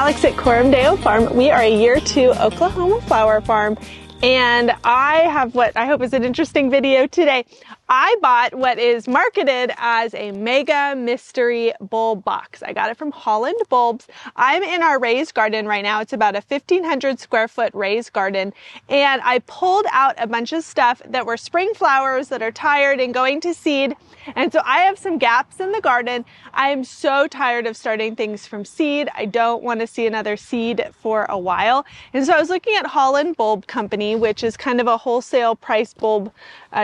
Alex at Coram Farm. We are a year 2 Oklahoma flower farm, and I have what I hope is an interesting video today. I bought what is marketed as a mega mystery bulb box. I got it from Holland Bulbs. I'm in our raised garden right now. It's about a 1,500 square foot raised garden, and I pulled out a bunch of stuff that were spring flowers that are tired and going to seed. And so I have some gaps in the garden. I am so tired of starting things from seed. I don't want to see another seed for a while. And so I was looking at Holland Bulb Company, which is kind of a wholesale price bulb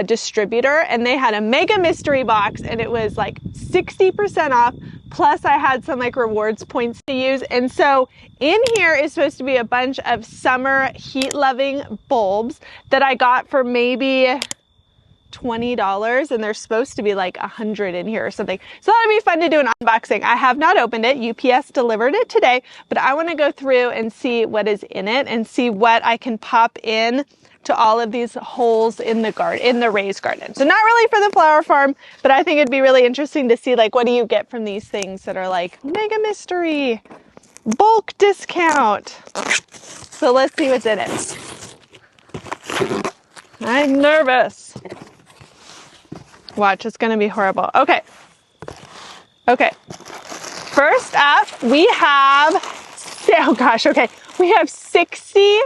distributor. And they had a mega mystery box, and it was like 60% off. Plus I had some like rewards points to use. And so in here is supposed to be a bunch of summer heat loving bulbs that I got for maybe $20, and there's supposed to be like 100 in here or something. So that'd be fun to do an unboxing. I have not opened it. UPS delivered it today, but I want to go through and see what is in it and see what I can pop in to all of these holes in the garden, in the raised garden. So not really for the flower farm, but I think it'd be really interesting to see like what do you get from these things that are like mega mystery, bulk discount. So let's see what's in it. I'm nervous. Watch, it's gonna be horrible. Okay. First up, we have, oh gosh, okay. We have 60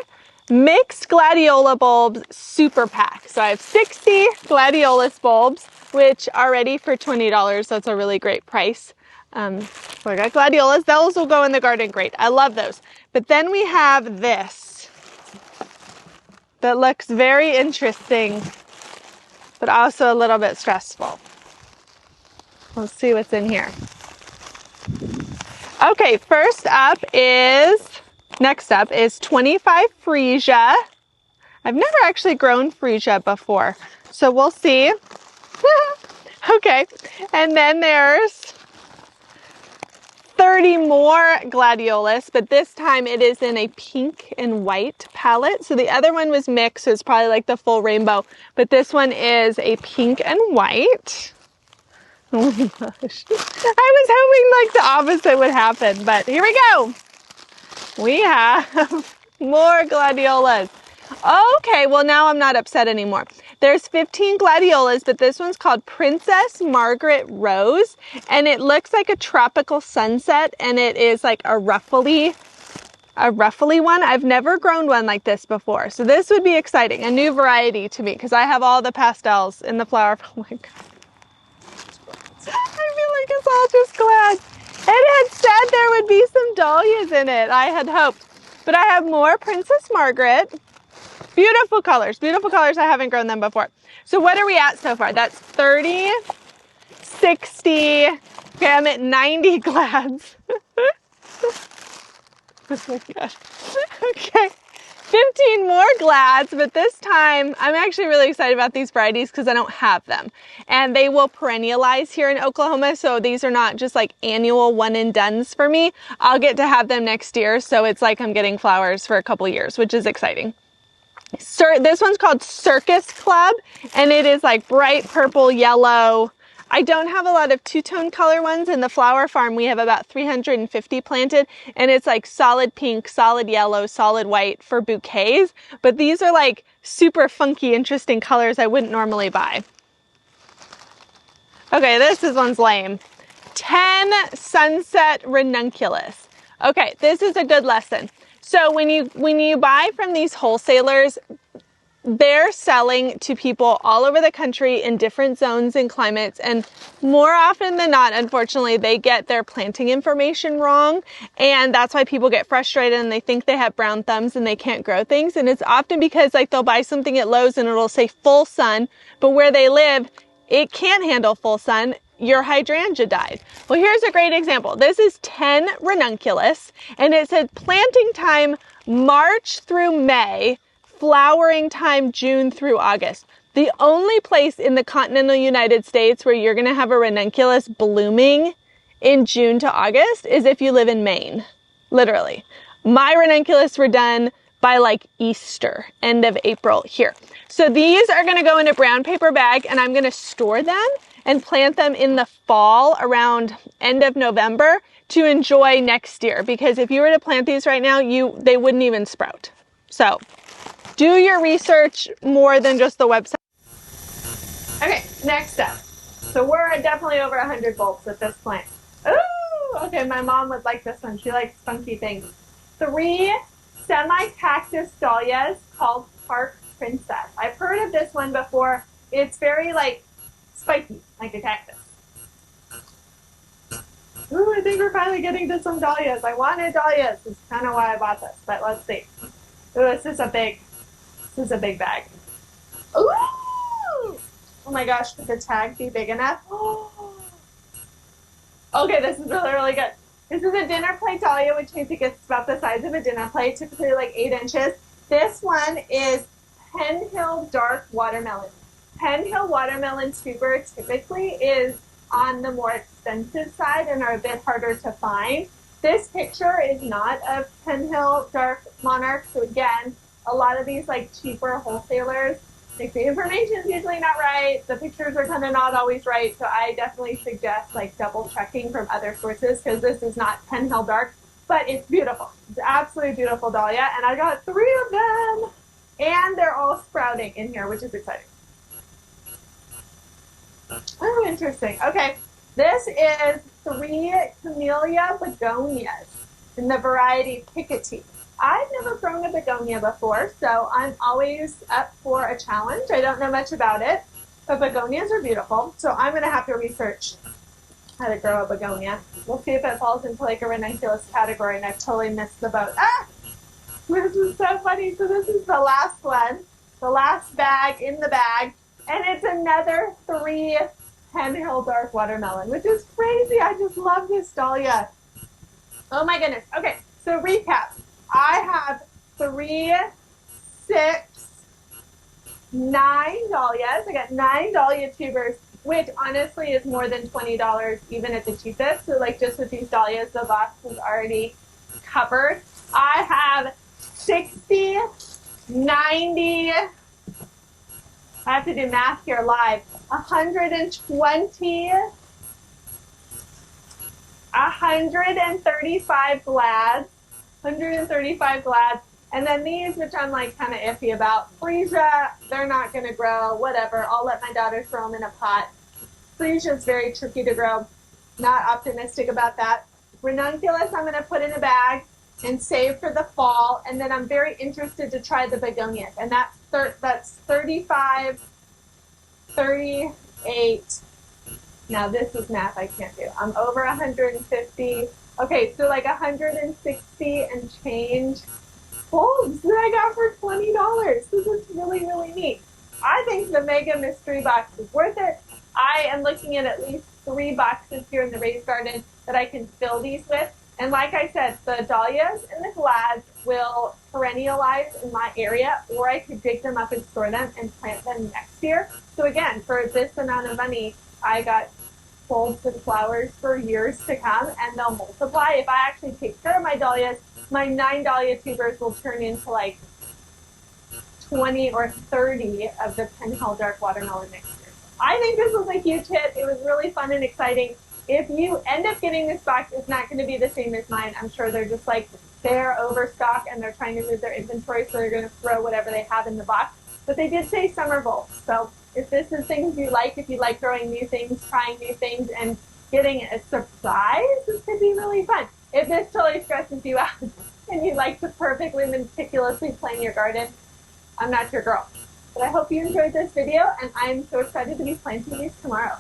mixed gladiola bulbs super pack. So I have 60 gladiolus bulbs, which are ready for $20. That's a really great price. So I got gladiolas. Those will go in the garden great. I love those. But then we have this that looks very interesting, but also a little bit stressful. Let's see what's in here. Okay, next up is 25 freesia. I've never actually grown freesia before, so we'll see. Okay, and then there's 30 more gladiolus, but this time it is in a pink and white palette. So the other one was mixed, so it's probably like the full rainbow, but this one is a pink and white. Oh my gosh. I was hoping like the opposite would happen, but here we go. We have more gladiolas. Okay, well now I'm not upset anymore. There's 15 gladiolas, but this one's called Princess Margaret Rose, and it looks like a tropical sunset, and it is like a ruffly one. I've never grown one like this before, so this would be exciting, a new variety to me, because I have all the pastels in the flower. Oh my god. I feel like it's all just glad. It had said there would be some dahlias in it. I had hoped. But I have more Princess Margaret. Beautiful colors I haven't grown them before. So what are we at so far? That's 30, 60, okay, I'm at 90 glads. Oh my gosh. Okay, 15 more glads, but this time I'm actually really excited about these varieties because I don't have them. And they will perennialize here in Oklahoma, so these are not just like annual one and dones for me. I'll get to have them next year, so it's like I'm getting flowers for a couple years, which is exciting. This one's called Circus Club, and it is like bright purple, yellow. I don't have a lot of two-tone color ones. In the flower farm, we have about 350 planted, and it's like solid pink, solid yellow, solid white for bouquets. But these are like super funky, interesting colors I wouldn't normally buy. Okay, one's lame. 10 Sunset Ranunculus. Okay, this is a good lesson. So when you buy from these wholesalers, they're selling to people all over the country in different zones and climates, and more often than not, unfortunately, they get their planting information wrong, and that's why people get frustrated and they think they have brown thumbs and they can't grow things. And it's often because like they'll buy something at Lowe's and it'll say full sun, but where they live, it can't handle full sun. Your hydrangea died. Well, here's a great example. This is 10 ranunculus, and it said planting time March through May, flowering time June through August. The only place in the continental United States where you're going to have a ranunculus blooming in June to August is if you live in Maine. Literally. My ranunculus were done by like Easter, end of April here. So these are going to go in a brown paper bag, and I'm going to store them and plant them in the fall around end of November to enjoy next year, because if you were to plant these right now, they wouldn't even sprout. So do your research more than just the website. Okay, next up. So we're definitely over 100 bulbs at this point. Ooh, okay, my mom would like this one. She likes funky things. 3 semi-cactus dahlias called Park Princess. I've heard of this one before. It's very like spiky, like a cactus. Ooh, I think we're finally getting to some dahlias. I wanted dahlias. That's kind of why I bought this, but let's see. Ooh, this is a big bag. Ooh! Oh my gosh, could the tag be big enough? Okay, this is really, really good. This is a dinner plate dahlia, which means it gets about the size of a dinner plate, typically like 8 inches. This one is Penn Hill Dark Watermelon. Penn Hill watermelon tuber typically is on the more expensive side and are a bit harder to find. This picture is not of Penn Hill Dark Monarch, so again, a lot of these like cheaper wholesalers, like the information is usually not right, the pictures are kind of not always right, so I definitely suggest like double checking from other sources, because this is not Penn Hill Dark, but it's beautiful. It's absolutely beautiful dahlia, and I got 3 of them, and they're all sprouting in here, which is exciting. Oh, interesting. Okay, this is 3 camellia begonias in the variety Picotee. I've never grown a begonia before, so I'm always up for a challenge. I don't know much about it, but begonias are beautiful, so I'm going to have to research how to grow a begonia. We'll see if it falls into like a ranunculus category, and I've totally missed the boat. Ah! This is so funny. So this is the last one, the last bag in the bag, and it's another 3 Penn Hill Dark Watermelon, which is crazy. I just love this dahlia. Oh my goodness. Okay, so recap. I have 3, 6, 9 dahlias. I got 9 dahlia tubers, which honestly is more than $20 even at the cheapest. So like just with these dahlias, the box is already covered. I have 60, 90, I have to do math here live, 120, 135 glads, 135 glads, and then these, which I'm like kind of iffy about. Freesia, they're not going to grow, whatever. I'll let my daughter throw them in a pot. Freesia is very tricky to grow. Not optimistic about that. Ranunculus, I'm going to put in a bag and save for the fall, and then I'm very interested to try the begonias, and that's 35, 38. Now this is math I can't do. I'm over 150. Okay, so like 160 and change bulbs that I got for $20. This is really, really neat. I think the Mega Mystery Box is worth it. I am looking at least 3 boxes here in the raised garden that I can fill these with. And like I said, the dahlias and the glads will perennialize in my area, or I could dig them up and store them and plant them next year. So again, for this amount of money, I got bulbs and flowers for years to come, and they'll multiply. If I actually take care of my dahlias, my 9 dahlia tubers will turn into like 20 or 30 of the Penn Hill Dark Watermelon next year. I think this was a huge hit. It was really fun and exciting. If you end up getting this box, it's not going to be the same as mine. I'm sure they're just like, they're overstocked and they're trying to move their inventory, so they're going to throw whatever they have in the box. But they did say summer bulbs. So if this is things you like, if you like growing new things, trying new things, and getting a surprise, this could be really fun. If this totally stresses you out and you like to perfectly meticulously plan your garden, I'm not your girl. But I hope you enjoyed this video, and I'm so excited to be planting these tomorrow.